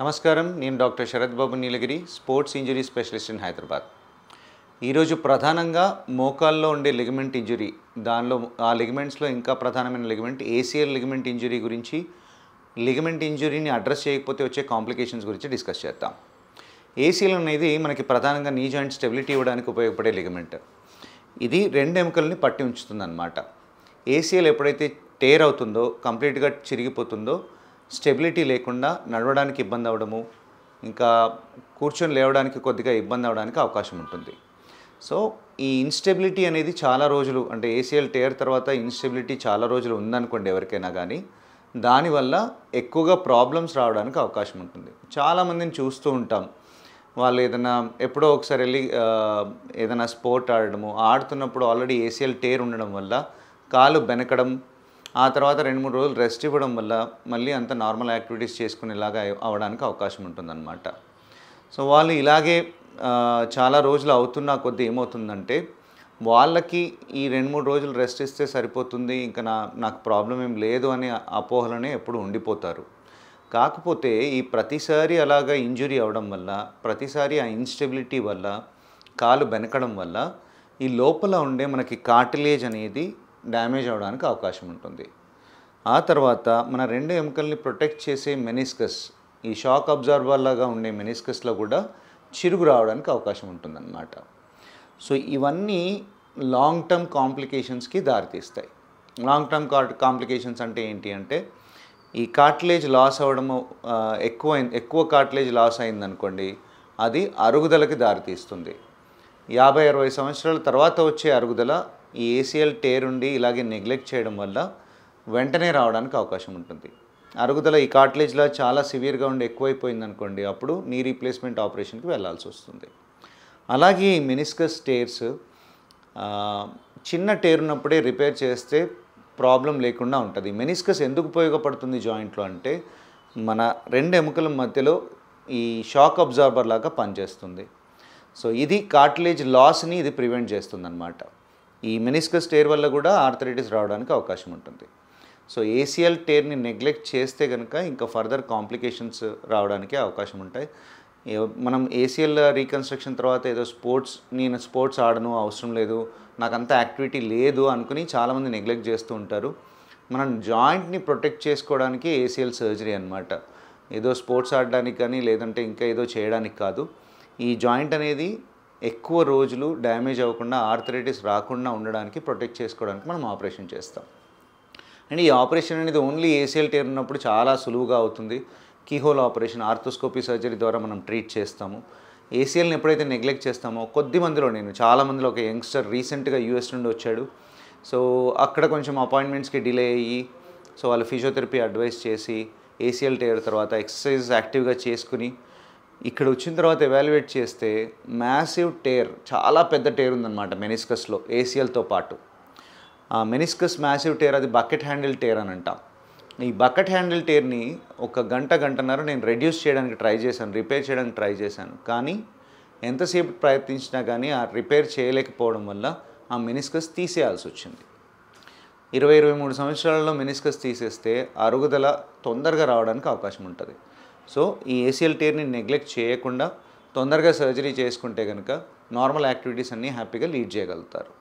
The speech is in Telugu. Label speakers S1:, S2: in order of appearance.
S1: నమస్కారం, నేను doctor Sharath Babu Neelagiri, sports injury specialist in Hyderabad. ఈరోజు ప్రధానంగా మోకాల్లో ఉండే లిగమెంట్ ఇంజరీ, దానిలో ఆ లిగమెంట్స్లో ఇంకా ప్రధానమైన లిగమెంట్ ఏసీఎల్ లిగమెంట్ ఇంజరీ గురించి, లిగమెంట్ ఇంజరీని అడ్రస్ చేయకపోతే వచ్చే కాంప్లికేషన్స్ గురించి డిస్కస్ చేద్దాం. ఏసీఎల్ అనేది మనకి ప్రధానంగా నీ జాయింట్ స్టెబిలిటీ ఇవ్వడానికి ఉపయోగపడే లిగమెంట్. ఇది రెండు ఎముకల్ని పట్టి ఉంచుతుందన్నమాట. ఏసీఎల్ ఎప్పుడైతే టేర్ అవుతుందో, కంప్లీట్గా చిరిగిపోతుందో, స్టెబిలిటీ లేకుండా నడవడానికి ఇబ్బంది అవ్వడము, ఇంకా కూర్చొని లేవడానికి కొద్దిగా ఇబ్బంది అవ్వడానికి అవకాశం ఉంటుంది. సో ఈ ఇన్స్టెబిలిటీ అనేది చాలా రోజులు, అంటే ఏసీఎల్ టేర్ తర్వాత ఇన్స్టెబిలిటీ చాలా రోజులు ఉందనుకోండి ఎవరికైనా కానీ, దానివల్ల ఎక్కువగా ప్రాబ్లమ్స్ రావడానికి అవకాశం ఉంటుంది. చాలామందిని చూస్తూ ఉంటాం, వాళ్ళు ఏదైనా ఎప్పుడో ఒకసారి వెళ్ళి ఏదైనా స్పోర్ట్ ఆడుతున్నప్పుడు ఆల్రెడీ ఏసీఎల్ టేర్ ఉండడం వల్ల కాలు బెనకడం, ఆ తర్వాత 2-3 రోజులు రెస్ట్ ఇవ్వడం వల్ల మళ్ళీ అంత నార్మల్ యాక్టివిటీస్ చేసుకునేలాగా అవ్వడానికి అవకాశం ఉంటుందన్నమాట. సో వాళ్ళు ఇలాగే చాలా రోజులు అవుతున్న కొద్దీ ఏమవుతుందంటే, వాళ్ళకి ఈ 2-3 రోజులు రెస్ట్ ఇస్తే సరిపోతుంది, ఇంకా నాకు ప్రాబ్లం ఏం లేదు అనే అపోహలనే ఎప్పుడు ఉండిపోతారు. కాకపోతే ఈ ప్రతిసారి అలాగా ఇంజురీ అవ్వడం వల్ల, ప్రతిసారి ఆ ఇన్స్టెబిలిటీ వల్ల, కాలు బెనకడం వల్ల ఈ లోపల ఉండే మనకి కార్టిలేజ్ అనేది డ్యామేజ్ అవ్వడానికి అవకాశం ఉంటుంది. ఆ తర్వాత మన రెండు ఎముకల్ని ప్రొటెక్ట్ చేసే మెనిస్కస్, ఈ షాక్ అబ్జార్బర్ లాగా ఉండే మెనిస్కస్లో కూడా చిరుగు రావడానికి అవకాశం ఉంటుందన్నమాట. సో ఇవన్నీ లాంగ్ టర్మ్ కాంప్లికేషన్స్కి దారితీస్తాయి. లాంగ్ టర్మ్ కాంప్లికేషన్స్ అంటే ఏంటి అంటే, ఈ కార్టిలేజ్ లాస్ అవ్వడము, ఎక్కువ కార్టిలేజ్ లాస్ అయిందనుకోండి, అది అరుగుదలకి దారితీస్తుంది. 50-60 సంవత్సరాల తర్వాత వచ్చే అరుగుదల ఈ ఏసీఎల్ టేర్ ఉండి ఇలాగే నెగ్లెక్ట్ చేయడం వల్ల వెంటనే రావడానికి అవకాశం ఉంటుంది. అరుగుదల ఈ కార్టిలేజ్లో చాలా సివియర్గా ఉండి ఎక్కువైపోయింది అనుకోండి, అప్పుడు నీ రీప్లేస్మెంట్ ఆపరేషన్కి వెళ్ళాల్సి వస్తుంది. అలాగే ఈ మెనిస్కస్ టేర్స్ చిన్న టేర్ ఉన్నప్పుడే రిపేర్ చేస్తే ప్రాబ్లం లేకుండా ఉంటుంది. మెనిస్కస్ ఎందుకు ఉపయోగపడుతుంది జాయింట్లో అంటే, మన రెండు ఎముకల మధ్యలో ఈ షాక్ అబ్జార్బర్ లాగా పనిచేస్తుంది. సో ఇది కార్టిలేజ్ లాస్ని ఇది ప్రివెంట్ చేస్తుందన్నమాట. ఈ మెనిస్కస్ టేర్ వల్ల కూడా ఆర్థరైటిస్ రావడానికి అవకాశం ఉంటుంది. సో ఏసీఎల్ టేర్ని నెగ్లెక్ట్ చేస్తే కనుక ఇంకా ఫర్దర్ కాంప్లికేషన్స్ రావడానికి అవకాశం ఉంటాయి. మనం ఏసీఎల్ రీకన్స్ట్రక్షన్ తర్వాత ఏదో నేను స్పోర్ట్స్ ఆడను, అవసరం లేదు, నాకంత యాక్టివిటీ లేదు అనుకుని చాలామంది నెగ్లెక్ట్ చేస్తూ ఉంటారు. మనం జాయింట్ని ప్రొటెక్ట్ చేసుకోవడానికి ఏసీఎల్ సర్జరీ అనమాట. ఏదో స్పోర్ట్స్ ఆడడానికి కానీ లేదంటే ఇంకా ఏదో చేయడానికి కాదు. ఈ జాయింట్ అనేది ఎక్కువ రోజులు డ్యామేజ్ అవ్వకుండా, ఆర్థరైటిస్ రాకుండా ఉండడానికి ప్రొటెక్ట్ చేసుకోవడానికి మనం ఆపరేషన్ చేస్తాం. అండ్ ఈ ఆపరేషన్ అనేది ఓన్లీ ఏసీఎల్ టేర్ ఉన్నప్పుడు చాలా సులువుగా అవుతుంది. కీహోల్ ఆపరేషన్, ఆర్థోస్కోపీ సర్జరీ ద్వారా మనం ట్రీట్ చేస్తాము. ఏసీఎల్ని ఎప్పుడైతే నెగ్లెక్ట్ చేస్తామో, చాలామందిలో ఒక యంగ్స్టర్ రీసెంట్గా యూఎస్ నుండి వచ్చాడు. సో అక్కడ కొంచెం అపాయింట్మెంట్స్కి డిలే అయ్యి, సో వాళ్ళు ఫిజియోథెరపీ అడ్వైస్ చేసి ఏసీఎల్ టేర్ తర్వాత ఎక్సర్సైజ్ యాక్టివ్గా చేసుకుని ఇక్కడ వచ్చిన తర్వాత ఎవాల్యుయేట్ చేస్తే మ్యాసివ్ టేర్, చాలా పెద్ద టేర్ ఉందన్నమాట మెనిస్కస్లో ఏసీఎల్తో పాటు. ఆ మెనిస్కస్ మ్యాసివ్ టేర్, అది బకెట్ హ్యాండిల్ టేర్ అని అంటాం. ఈ బకెట్ హ్యాండిల్ టేర్ని ఒక గంటన్నర నేను రెడ్యూస్ చేయడానికి ట్రై చేశాను, రిపేర్ చేయడానికి ట్రై చేశాను. కానీ ఎంతసేపు ప్రయత్నించినా కానీ ఆ రిపేర్ చేయలేకపోవడం వల్ల ఆ మెనిస్కస్ తీసేయాల్సి వచ్చింది. 20-23 సంవత్సరాలలో మెనిస్కస్ తీసేస్తే అరుగుదల తొందరగా రావడానికి అవకాశం ఉంటుంది. సో ఈ ఏసీఎల్ టేర్ని నెగ్లెక్ట్ చేయకుండా తొందరగా సర్జరీ చేసుకుంటే కనుక నార్మల్ యాక్టివిటీస్ అన్నీ హ్యాపీగా లీడ్ చేయగలుగుతారు.